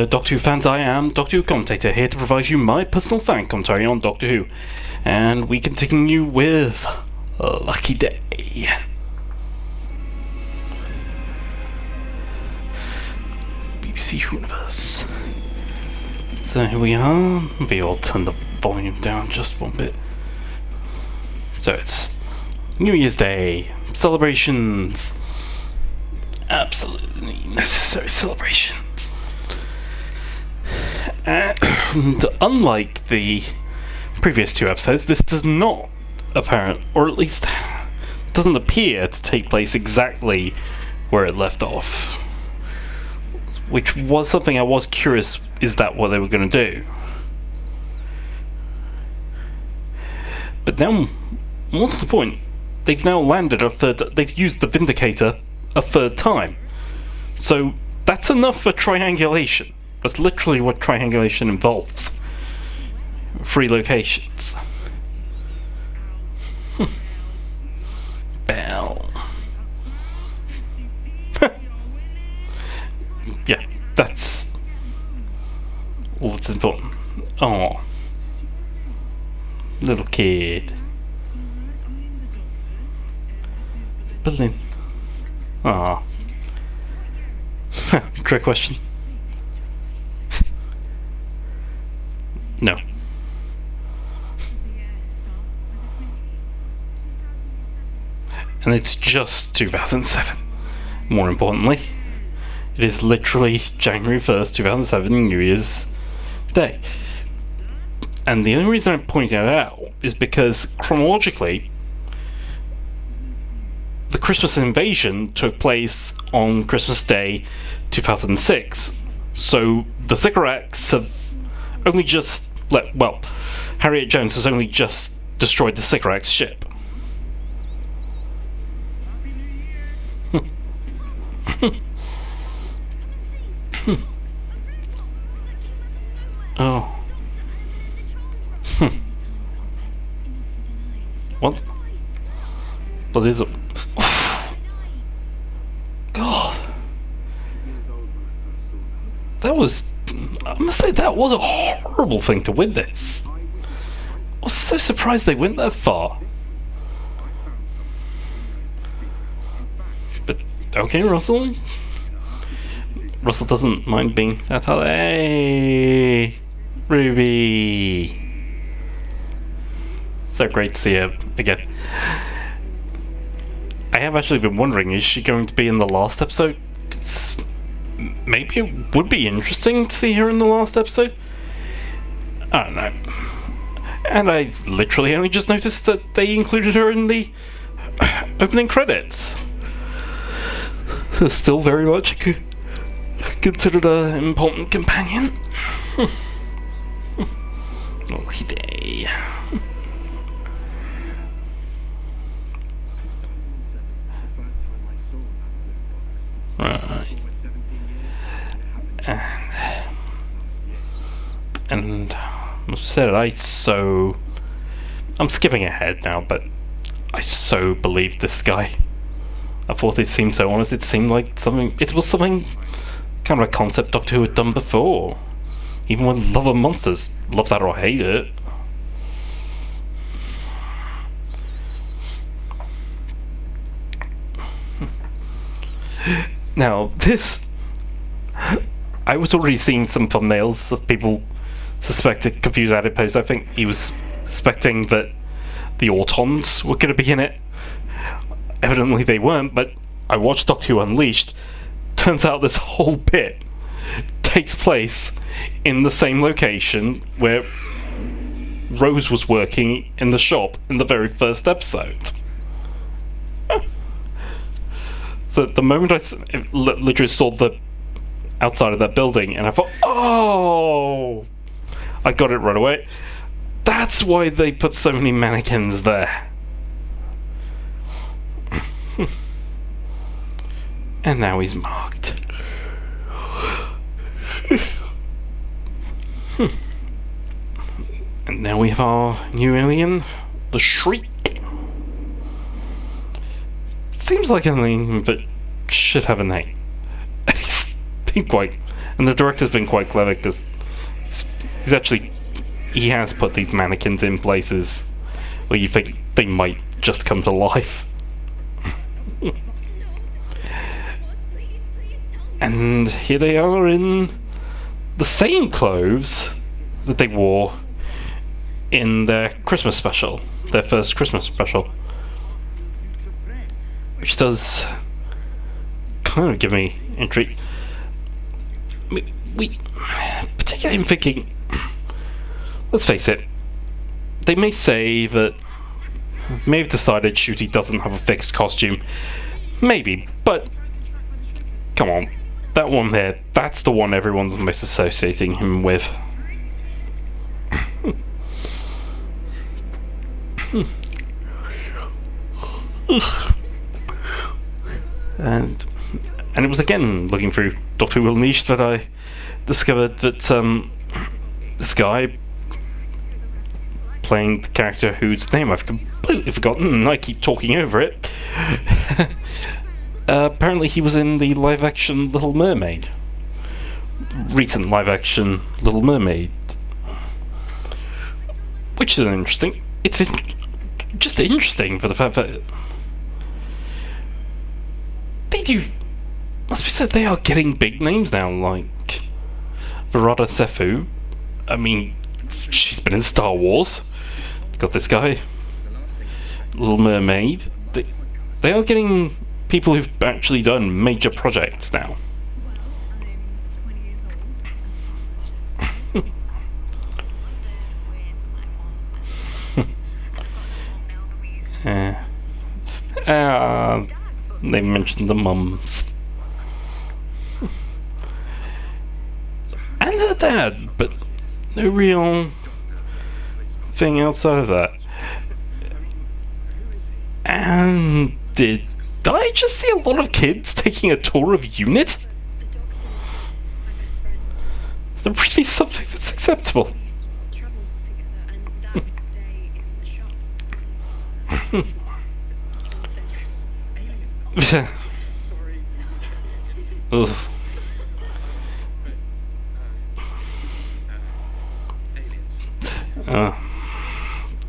Doctor Who fans, I am Doctor Who Commentator, here to provide you my personal fan commentary on Doctor Who. And we continue with Lucky Day. BBC Universe. So here we are. Maybe I'll turn the volume down just one bit. So it's New Year's Day. Celebrations. Absolutely necessary celebrations. And unlike the previous two episodes, this does not or at least doesn't appear to take place exactly where it left off. Which was something I was curious, is that what they were going to do? But then, what's the point? They've now landed they've used the Vindicator a third time. So that's enough for triangulation. That's literally what triangulation involves. 3 locations. Bell. Yeah, that's all that's important. Oh, little kid. Berlin. Ah. Trick question. No. And it's just 2007. More importantly, it is literally January 1st, 2007, New Year's Day. And the only reason I'm pointing it out is because chronologically, the Christmas invasion took place on Christmas Day 2006. So the Sycorax have only just Harriet Jones has only just destroyed the Sycorax ship. Oh. What? What is it? God. That was... I must say, that was a horrible thing to witness. I was so surprised they went that far. But, okay, Russell. Russell doesn't mind being that hard. Hey, Ruby. So great to see her again. I have actually been wondering, is she going to be in the last episode? 'Cause maybe it would be interesting to see her in the last episode. I don't know. And I literally only just noticed that they included her in the opening credits. Still very much considered an important companion. Lucky day. Right. And I've said it, I'm skipping ahead now, but I so believed this guy. I thought it seemed so honest. It seemed like it was something kind of a concept Doctor Who had done before. Even with Love of Monsters, love that or hate it. Now, this... I was already seeing some thumbnails of people suspected confused adipose. I think he was suspecting that the Autons were going to be in it. Evidently they weren't, but I watched Doctor Who Unleashed. Turns out this whole bit takes place in the same location where Rose was working in the shop in the very first episode. So the moment I literally saw the outside of that building, and I thought, oh, I got it right away. That's why they put so many mannequins there. And now he's marked. And now we have our new alien, the Shriek. Seems like an alien, but should have a name. It's been quite And the director's been quite clever because he's actually he has put these mannequins in places where you think they might just come to life. And here they are in the same clothes that they wore in their Christmas special, their first Christmas special, which does kind of give me intrigue. We particularly in thinking, let's face it, they may say that may have decided Shooty doesn't have a fixed costume, maybe, but come on, that one there, that's the one everyone's most associating him with. and it was again looking through Doctor Who Unleashed that I discovered that this guy playing the character whose name I've completely forgotten and I keep talking over it. Apparently he was in the live action Little Mermaid, recent live action Little Mermaid, which is interesting. It's just interesting for the fact that they do, must be said, they are getting big names now, like Verada Sefu. I mean, she's been in Star Wars. Got this guy, Little Mermaid. They are getting people who've actually done major projects now. They mentioned the mums. And her dad, but no real thing outside of that. And did I just see a lot of kids taking a tour of U.N.I.T? Is there really something that's acceptable? Ugh.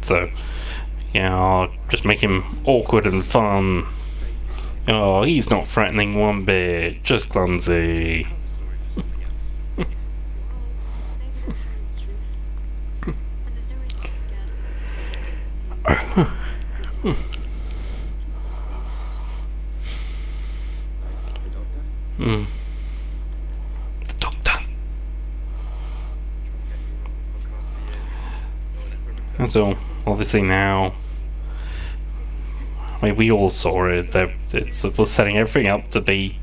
So, yeah, I'll just make him awkward and fun. Oh, he's not threatening one bit, just clumsy. The doctor. And so, obviously now, I mean, we all saw it. It was setting everything up to be.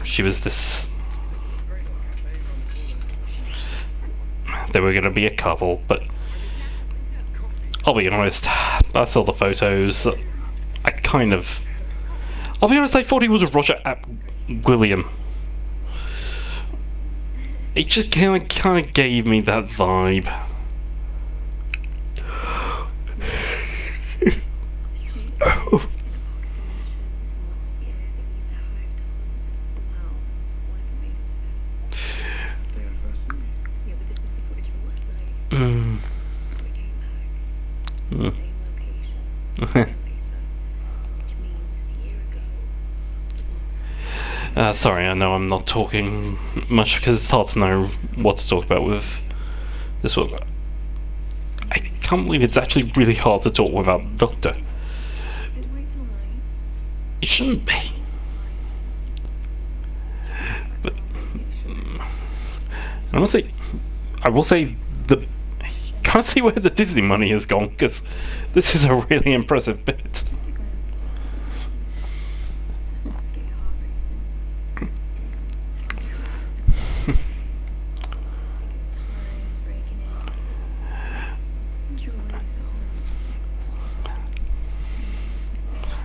She was this. They were going to be a couple, but I'll be honest. I saw the photos. I'll be honest. I thought he was a Roger William. It just kind of gave me that vibe. Sorry, I know I'm not talking much because it's hard to know what to talk about with this one. I can't believe it's actually really hard to talk without the Doctor. It shouldn't be. But I will say can't see where the Disney money has gone, because this is a really impressive bit.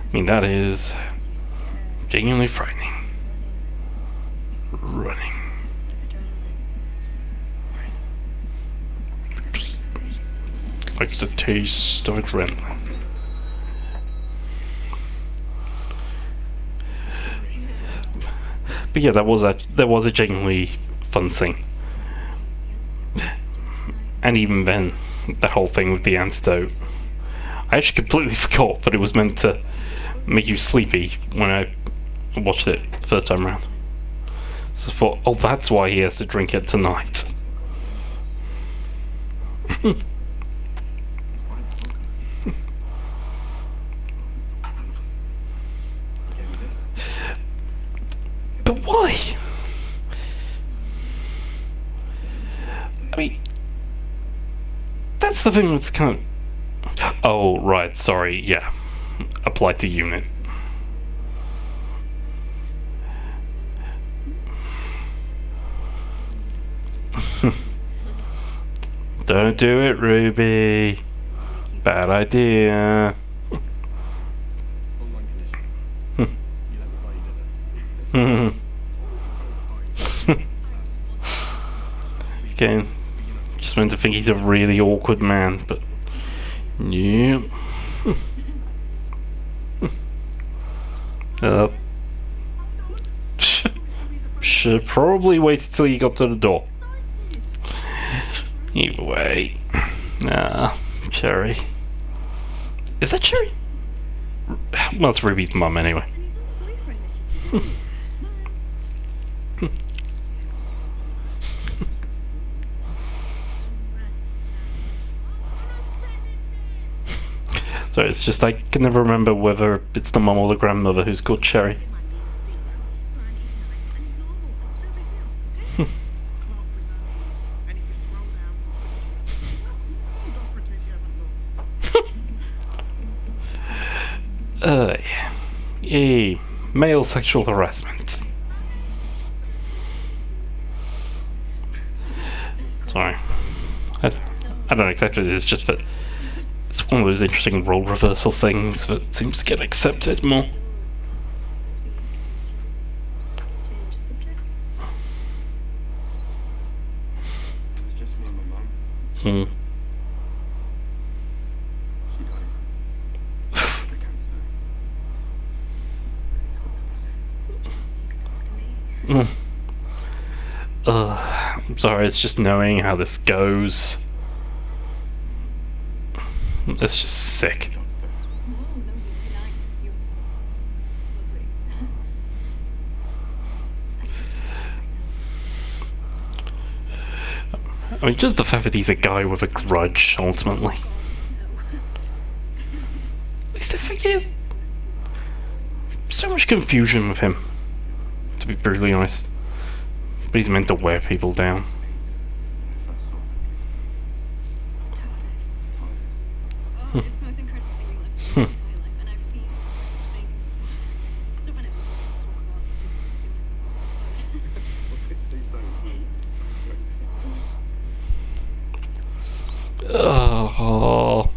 I mean, that is genuinely frightening. Running. Just likes the taste of adrenaline. But yeah, there was a genuinely fun scene. And even then, the whole thing with the antidote, I actually completely forgot that it was meant to make you sleepy when I watched it the first time around. So I thought, oh, that's why he has to drink it tonight. But why? I mean, that's the thing that's kind of... Oh, right, sorry, yeah. Applied to unit. Don't do it, Ruby. Bad idea. Again, just meant to think he's a really awkward man, but yeah. Should probably wait till you got to the door. Either way. Cherry. Is that Cherry? Well, it's Ruby's mum anyway. So it's just I can never remember whether it's the mum or the grandmother who's called Cherry. Male sexual harassment. Sorry. I don't know exactly what it is, just that it's one of those interesting role reversal things that seems to get accepted more. Hmm. I'm sorry, it's just knowing how this goes. It's just sick. I mean, just the fact that he's a guy with a grudge, ultimately. At least I think so much confusion with him, to be brutally honest. But he's meant to wear people down. Oh,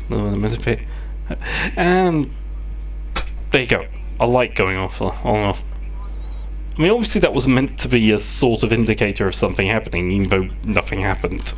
no, they're meant to be. And there you go. A light going off on and off. I mean, obviously that was meant to be a sort of indicator of something happening, even though nothing happened.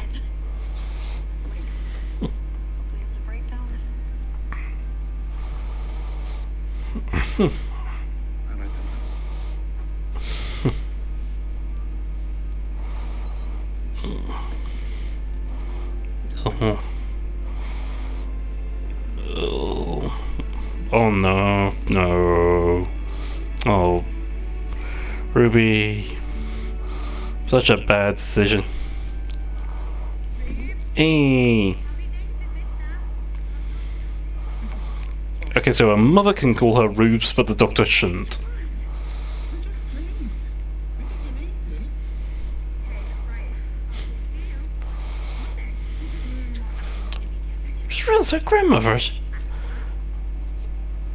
Oh no, no. Oh, Ruby. Such a bad decision. Eh. Okay, so a mother can call her Rubes, but the doctor shouldn't. Just realised her grandmother's.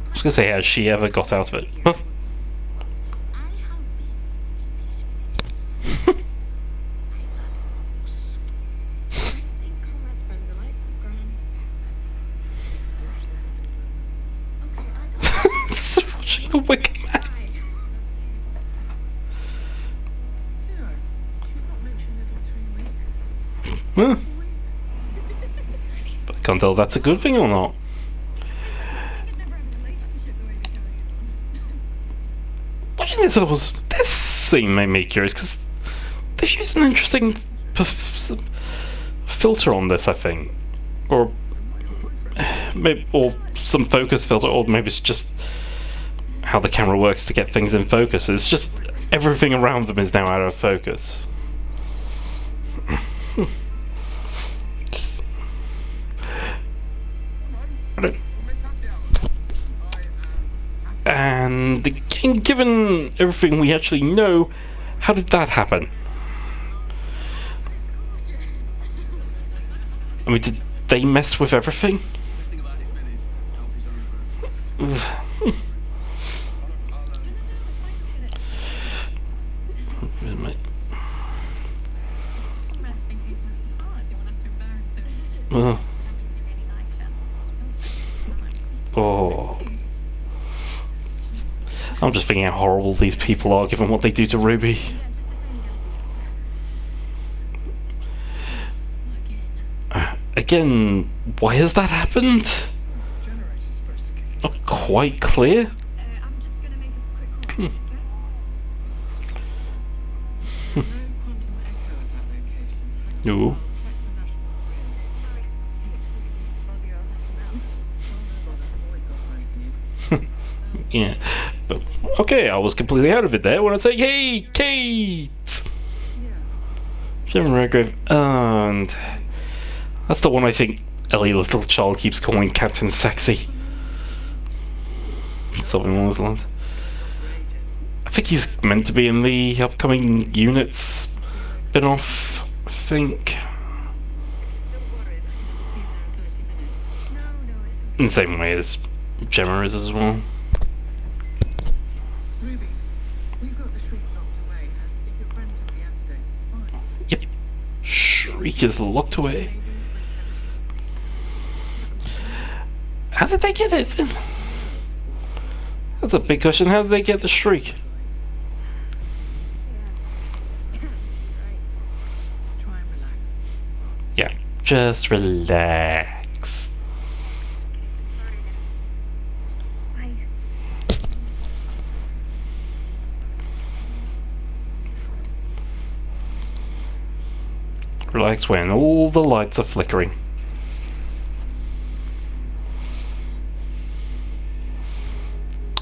I was gonna say, has she ever got out of it? Huh? Watching the Wicker Man. Huh? But I can't tell if that's a good thing or not. this scene made me curious because they've used an interesting filter on this, I think, or maybe or some focus filter, or maybe it's just how the camera works to get things in focus. It's just everything around them is now out of focus. And again, given everything we actually know, how did that happen? I mean, did they mess with everything? Oh. I'm just thinking how horrible these people are given what they do to Ruby. Again, why has that happened? Not quite clear. No. Yeah, but okay, I was completely out of it there when I say, "Hey, Kate!" Gemma Redgrave, and that's the one I think Ellie Little Child keeps calling Captain Sexy. Something along those lines. I think he's meant to be in the upcoming U.N.I.T spin-off, I think. In the same way as Gemma is as well. Yep. Shriek is locked away. How did they get it? That's a big question. How did they get the shriek? Yeah, just relax. Relax when all the lights are flickering.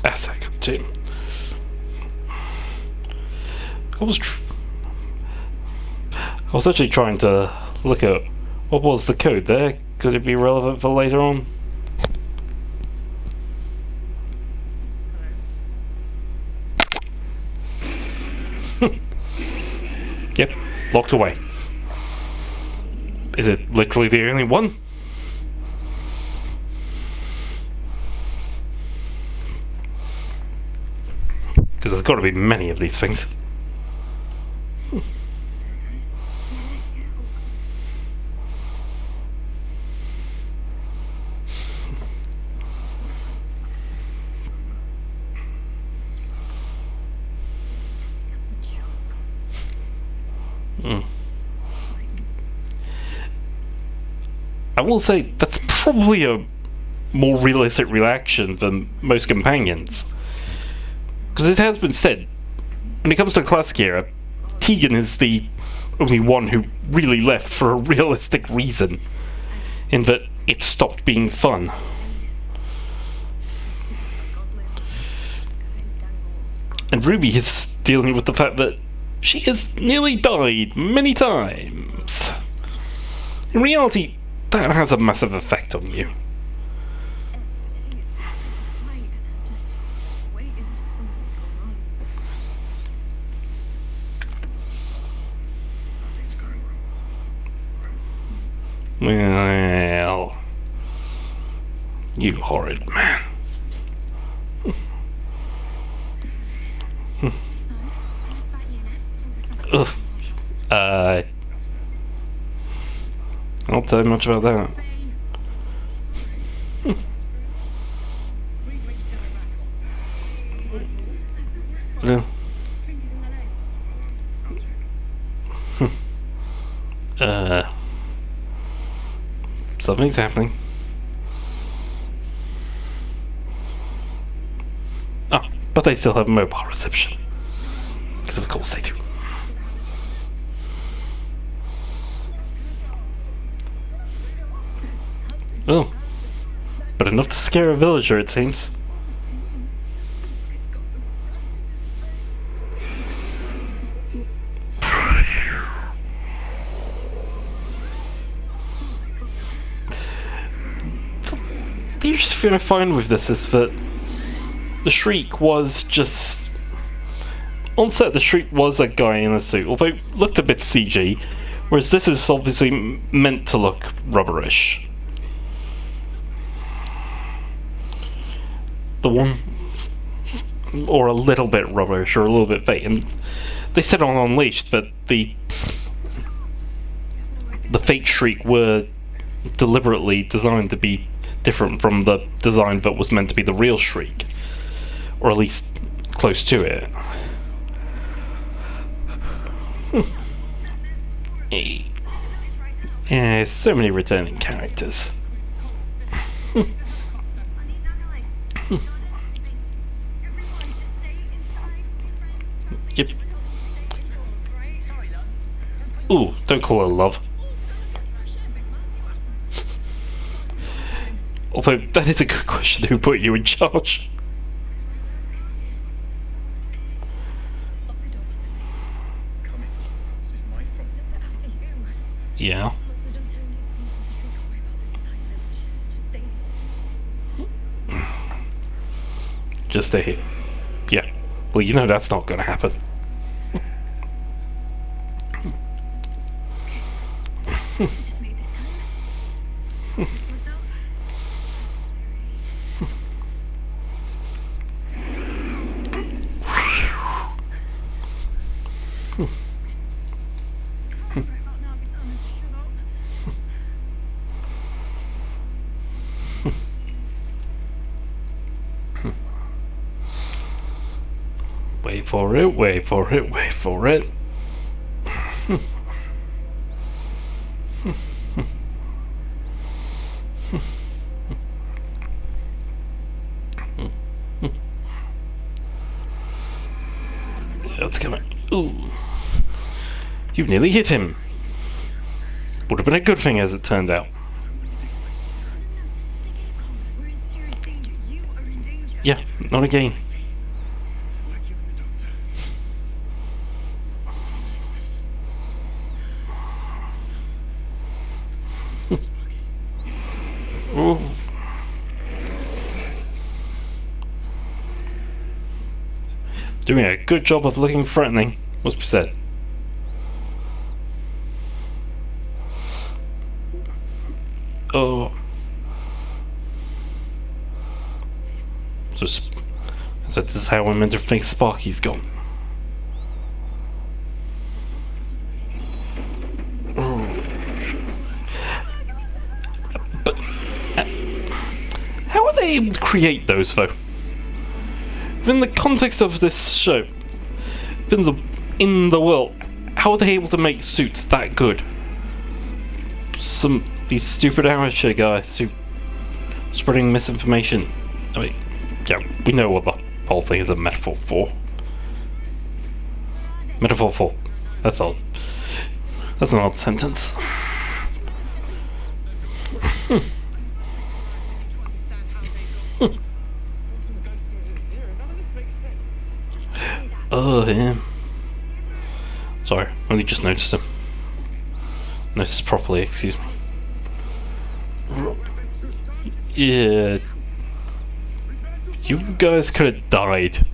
A second, too. I was actually trying to look at what was the code there. Could it be relevant for later on? Yep, locked away. Is it literally the only one? Because there's got to be many of these things. I will say that's probably a more realistic reaction than most companions. Because it has been said, when it comes to the classic era, Tegan is the only one who really left for a realistic reason, in that it stopped being fun. And Ruby is dealing with the fact that she has nearly died many times. In reality, that has a massive effect on you. Well, you horrid man. Ugh. I'll tell you much about that. Yeah. Something's happening. Ah, but I still have mobile reception. course they do. Oh. But enough to scare a villager, it seems. The interesting thing I find with this is that the Shriek was just... On set, the Shriek was a guy in a suit, although it looked a bit CG, whereas this is obviously meant to look rubberish. The one... or a little bit rubberish, or a little bit fake. And they said on Unleashed that the fake Shriek were deliberately designed to be different from the design that was meant to be the real Shriek, or at least close to it. Yeah, so many returning characters. Yep. Ooh, don't call her love. Although, that is a good question, who put you in charge? Yeah. Just stay here. Yeah. Well, you know that's not gonna happen. Wait for it, wait for it, wait for it. That's coming. Ooh. You nearly hit him. Would have been a good thing as it turned out. Yeah, not again. Ooh. Doing a good job of looking threatening, must be said. Oh. So this is how I'm meant to think Sparky's gone. But how are they able to create those, though? In the context of this show, in the world, how are they able to make suits that good? These stupid amateur guys who spreading misinformation. I mean, yeah, we know what the whole thing is a metaphor for. Metaphor for. That's all. That's an odd sentence. Oh, yeah. Sorry, only just noticed him. Noticed properly, excuse me. Yeah. You guys could have died.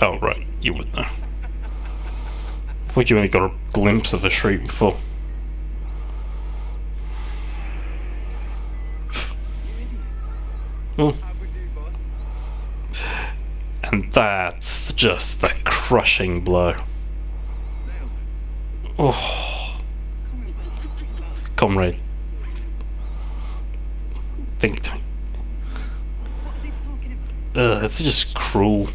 Oh, right, you would know. I thought you only got a glimpse of a Shriek before. And that's just the crushing blow. Oh. Comrade. Think to me. It's just cruel.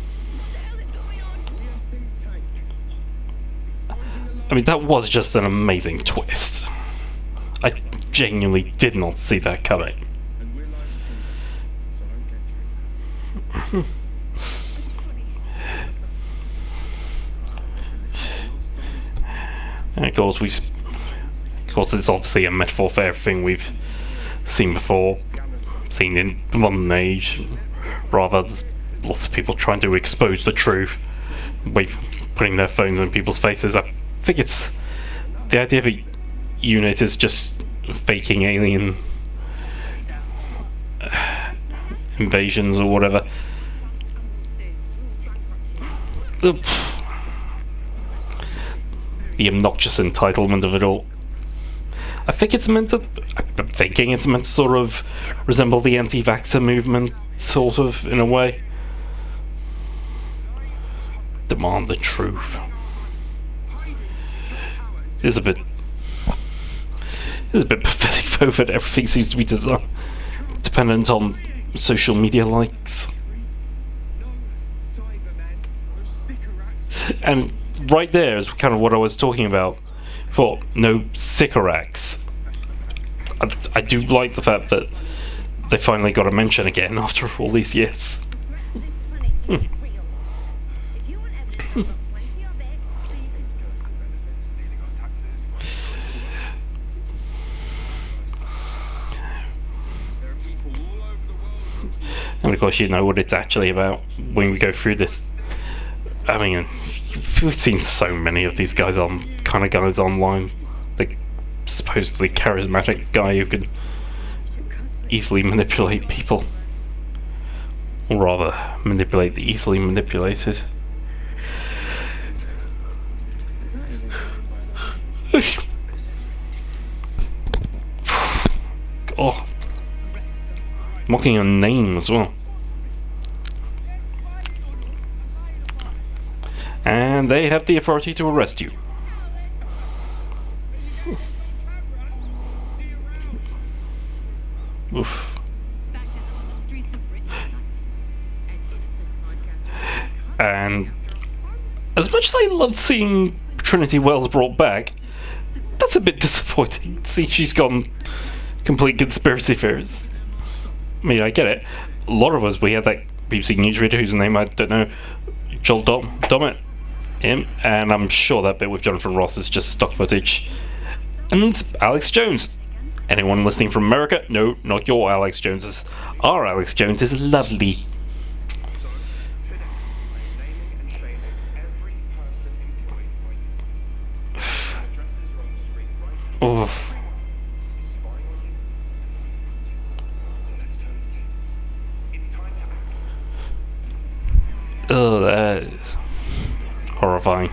I mean, that was just an amazing twist. I genuinely did not see that coming. And of course, it's obviously a metaphor for everything we've seen before, seen in the modern age. Rather, there's lots of people trying to expose the truth, putting their phones in people's faces. I think it's the idea that U.N.I.T is just faking alien invasions or whatever. The obnoxious entitlement of it all. I'm thinking it's meant to sort of resemble the anti-vaxxer movement, sort of, in a way. Demand the truth. It's a bit pathetic though that everything seems to be dependent on social media likes. And right there is kind of what I was talking about. For no Sycorax. I do like the fact that they finally got a mention again after all these years. And of course, you know what it's actually about when we go through this. I mean, we've seen so many of these guys online. The supposedly charismatic guy who can easily manipulate people, or rather, manipulate the easily manipulated. Oh, mocking your name as well. And they have the authority to arrest you. Oof. And as much as I loved seeing Trinity Wells brought back, that's a bit disappointing. See, she's gone complete conspiracy theorist. I mean, I get it. A lot of us, we had that BBC newsreader whose name I don't know, Joel Dommett. Him, and I'm sure that bit with Jonathan Ross is just stock footage. And Alex Jones. Anyone listening from America? No, not your Alex Joneses. Our Alex Jones is lovely. Oh. Oh, that is horrifying.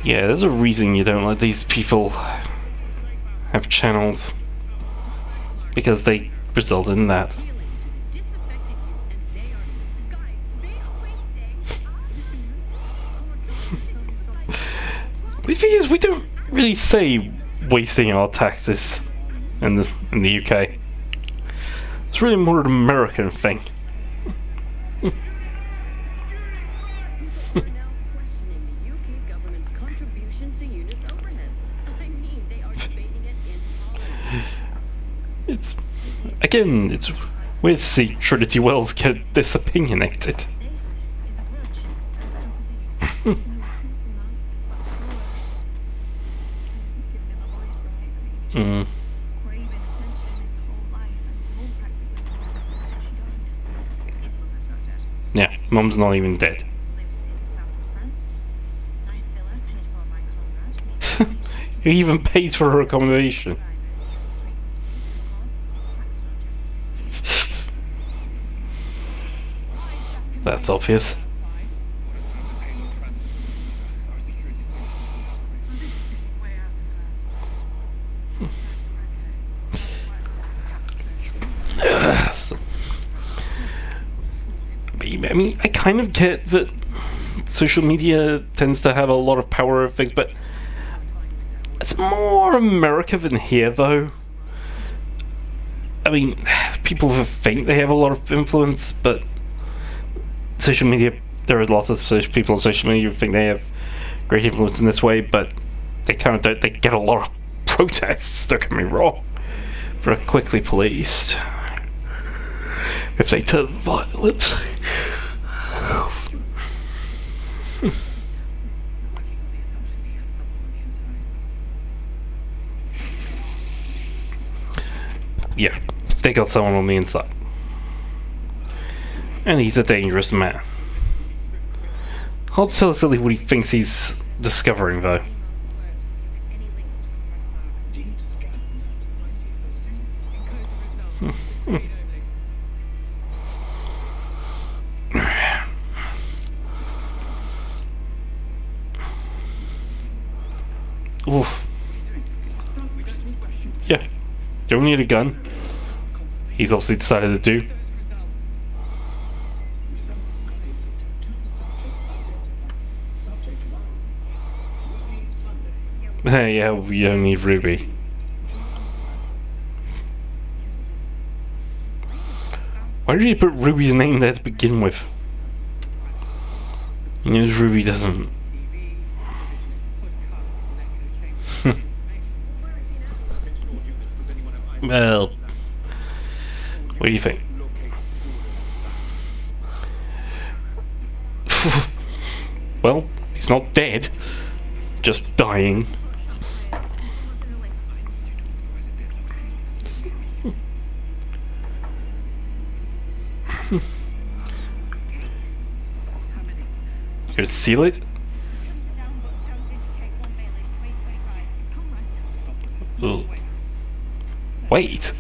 Yeah, there's a reason you don't let these people have channels, because they result in that. The thing is, we don't really say wasting our taxes in the UK. It's really more an American thing. It's weird to see Trinity Wells get this opinionated. Yeah, Mum's not even dead. He even pays for her accommodation. That's obvious. I mean, I kind of get that social media tends to have a lot of power of things, but it's more America than here, though. I mean, people think they have a lot of influence, but social media, there are lots of people on social media who think they have great influence in this way, but they kind of don't. They get a lot of protests. Don't get me wrong, but are quickly policed if they turn violent. Yeah, they got someone on the inside. And he's a dangerous man. Hard to tell exactly what he thinks he's discovering, though. Oof. Yeah. Don't need a gun. He's obviously decided to do. Yeah, we don't need Ruby. Why did he put Ruby's name there to begin with? He knows Ruby doesn't. Well, what do you think? Well, he's not dead, just dying. You gonna seal it? Ooh. Wait.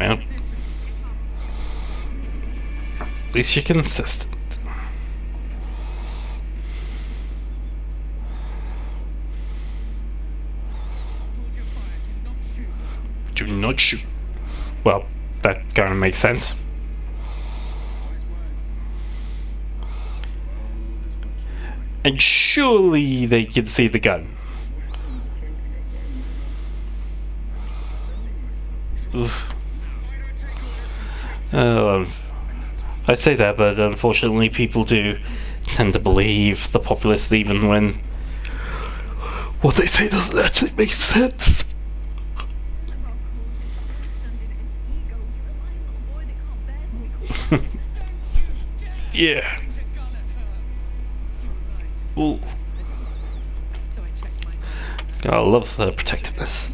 Well, at least you're consistent. Do not shoot. Well, that kind of makes sense. And surely they can see the gun. Oof. I say that, but unfortunately people do tend to believe the populace even when what they say doesn't actually make sense. Yeah. Ooh. I love the protectiveness.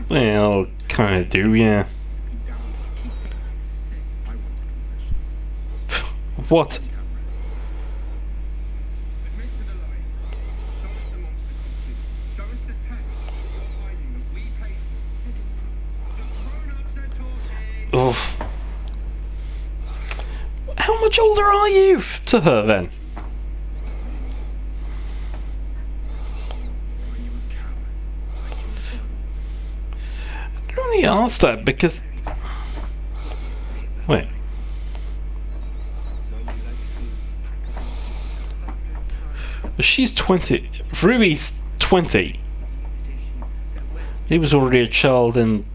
Well, kind of do, yeah. What? Oof. How much older are you to her then? I only asked that because. Wait. She's 20. Ruby's 20. He was already a child in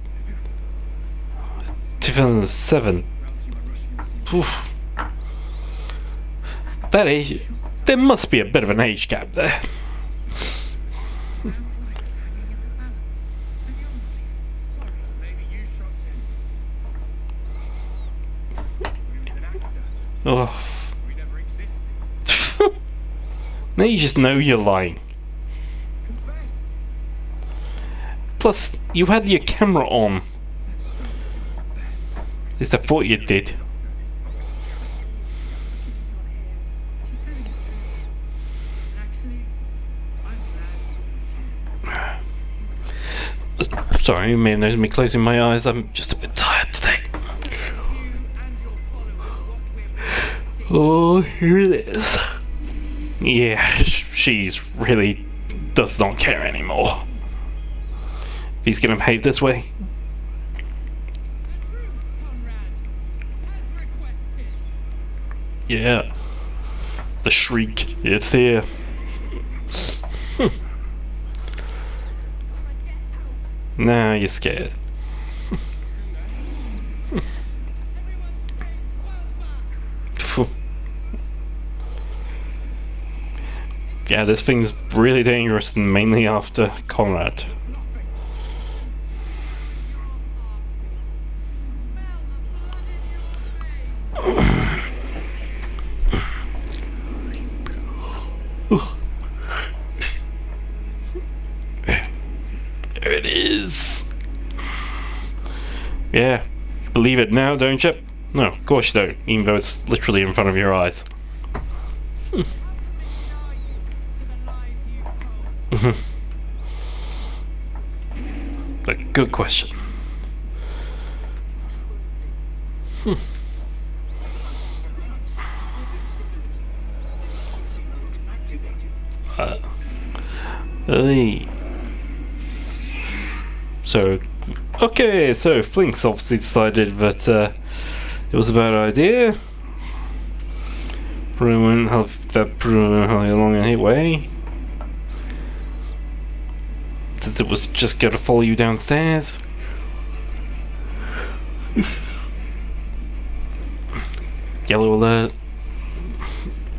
2007. Oof. That age, there must be a bit of an age gap there. Oh. Now you just know you're lying. Plus, you had your camera on. At least I thought you did. Sorry, you may have noticed me closing my eyes. I'm just a bit tired today. Oh, here it is. Yeah, she's really does not care anymore. If he's gonna behave this way. Yeah. The shriek. It's here. Now you're scared. Yeah, this thing's really dangerous and mainly after Conrad. There it is. Yeah, believe it now, don't you? No, of course you don't, even though it's literally in front of your eyes. But good question. Hey. So, okay, so Flink's obviously decided that it was a bad idea. Probably won't have that along anyway. Since it was just going to follow you downstairs. Yellow alert.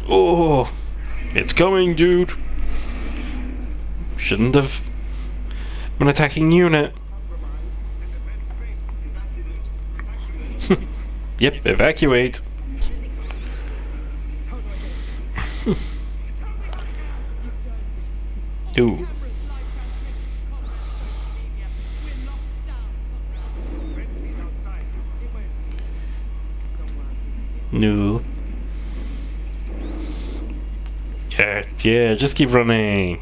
Oh, it's coming, dude. Shouldn't have been attacking U.N.I.T. Yep, evacuate. Ooh. No. Yeah, just keep running.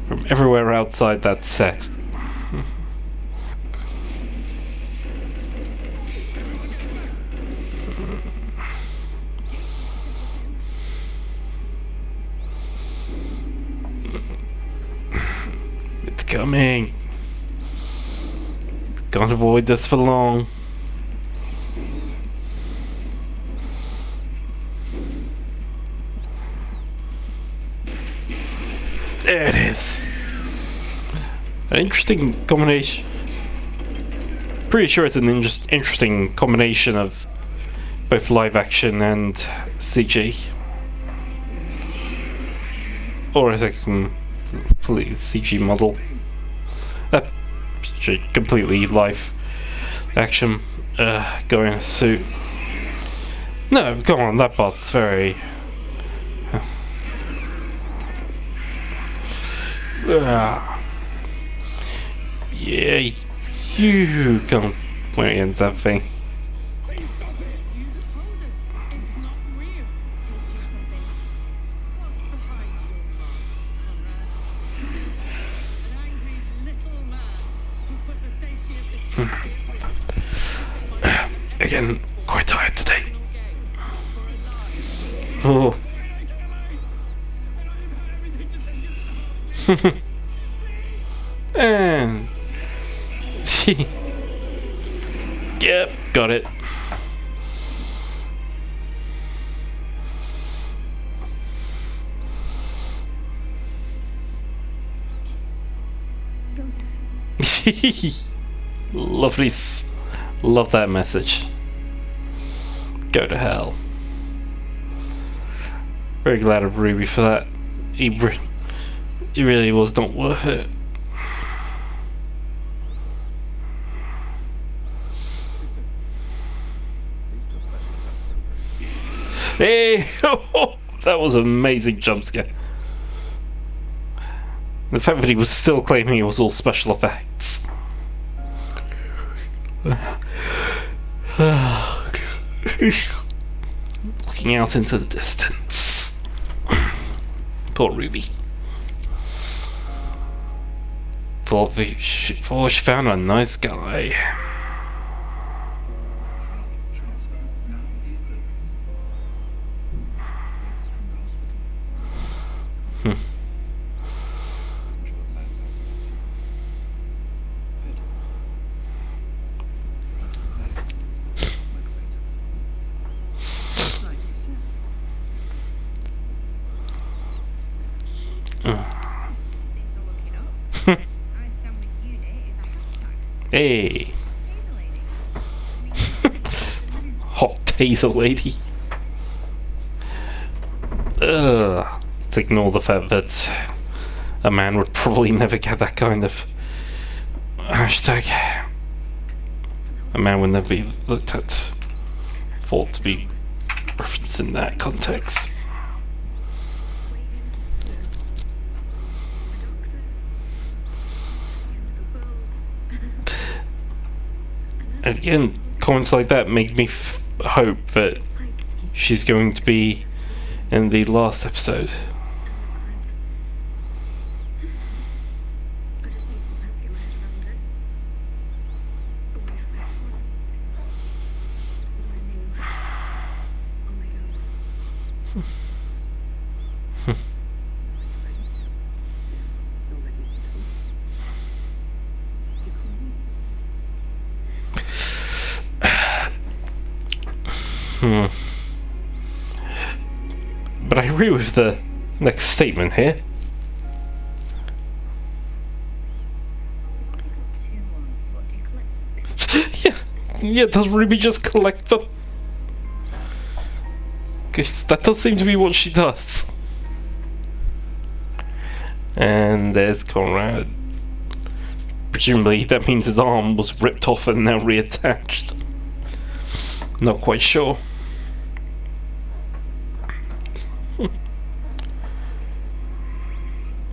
From everywhere outside that set. It's coming. Can't avoid this for long. There it is. An interesting combination. Pretty sure it's an interesting combination of both live action and CG. Or is it completely CG model? Completely live action. Going in a suit. No, come on, that part's very. Yeah, you can't wait in that thing. Again, quite tired today. Oh. And yep, got it. Lovely. Love that message. Go to hell. Very glad of Ruby for that. He really was not worth it. Hey! That was an amazing jump scare. The fact that he was still claiming it was all special effects. Looking out into the distance. Poor Ruby. Thought she found a nice guy. Hey. Hot taser lady. To ignore the fact that a man would probably never get that kind of hashtag. A man would never be looked at, thought to be referenced in that context. And again, comments like that make me hope that she's going to be in the last episode. But I agree with the next statement here. Yeah, does Ruby just collect them? Because that does seem to be what she does. And there's Conrad. Presumably that means his arm was ripped off and now reattached. Not quite sure.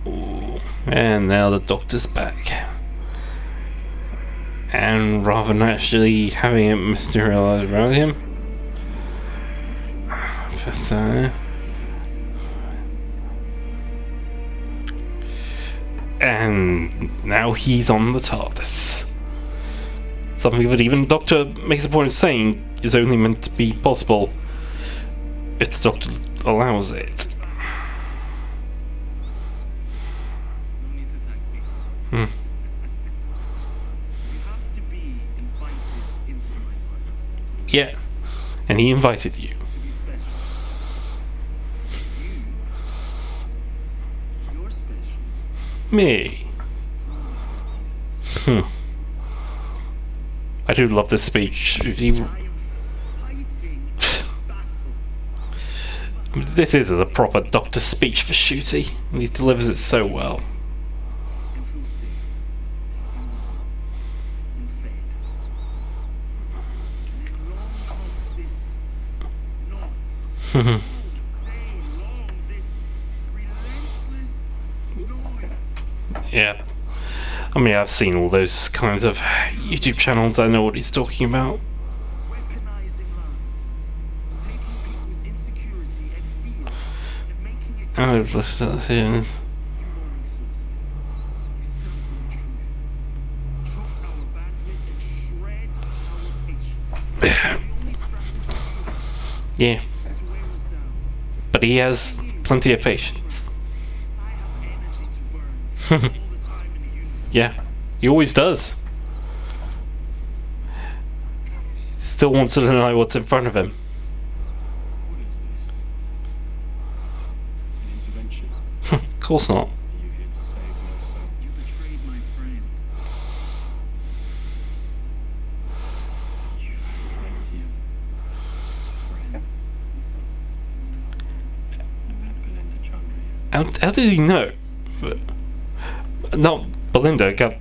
Ooh. And now the doctor's back. And rather than actually having it materialize around him, and now he's on the TARDIS. Something that even the Doctor makes a point of saying is only meant to be possible if the Doctor allows it. Yeah, and he invited you. Me. I do love this speech. This is a proper Doctor speech for Shooty, and he delivers it so well. Yeah. I mean, I've seen all those kinds of YouTube channels. I know what he's talking about. I've listened to that. Yeah. But he has plenty of patience. Yeah, he always does. Still wants to deny what's in front of him. Of course not. How did he know? Not Belinda,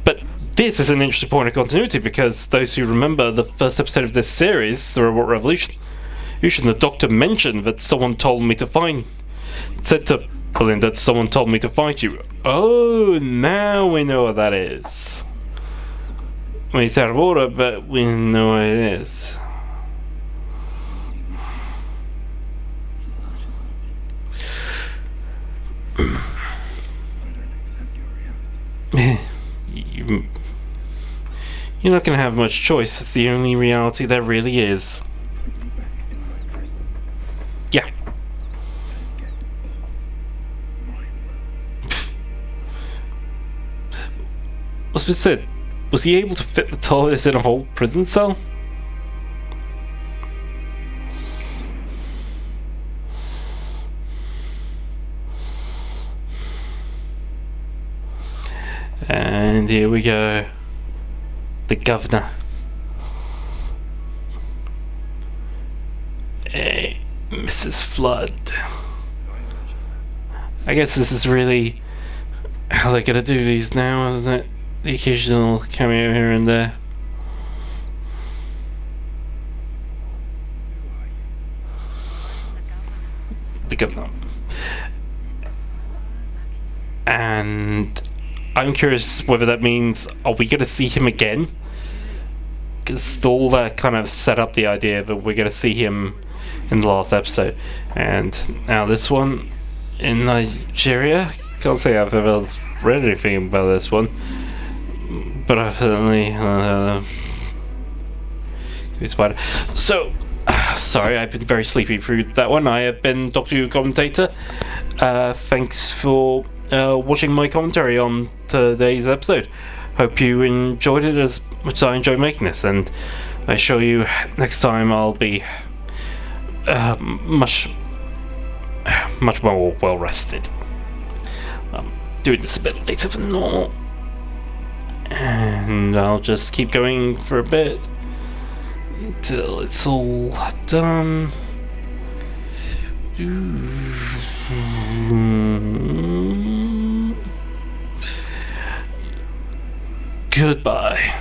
but this is an interesting point of continuity because those who remember the first episode of this series, The Robot Revolution, the Doctor mentioned that someone told me to find, said to Belinda, someone told me to find you. Oh, now we know what that is. I mean, it's out of order, but we know what it is. You're not going to have much choice. It's the only reality there really is. Yeah. What's been said? Was he able to fit the TARDIS in a whole prison cell? And here we go. The governor. Hey, Mrs. Flood. I guess this is really how they're gonna do these now, isn't it? The occasional cameo here and there. The governor. And I'm curious whether that means, are we gonna see him again? Because all that kind of set up the idea that we're gonna see him in the last episode. And now this one in Nigeria. Can't say I've ever read anything about this one, but I've certainly so sorry, I've been very sleepy through that one. I have been Doctor Who commentator. Thanks for watching my commentary on today's episode. Hope you enjoyed it as much as I enjoyed making this, and I assure you next time I'll be much more well rested. I'm doing this a bit later than normal, and I'll just keep going for a bit until it's all done. Goodbye.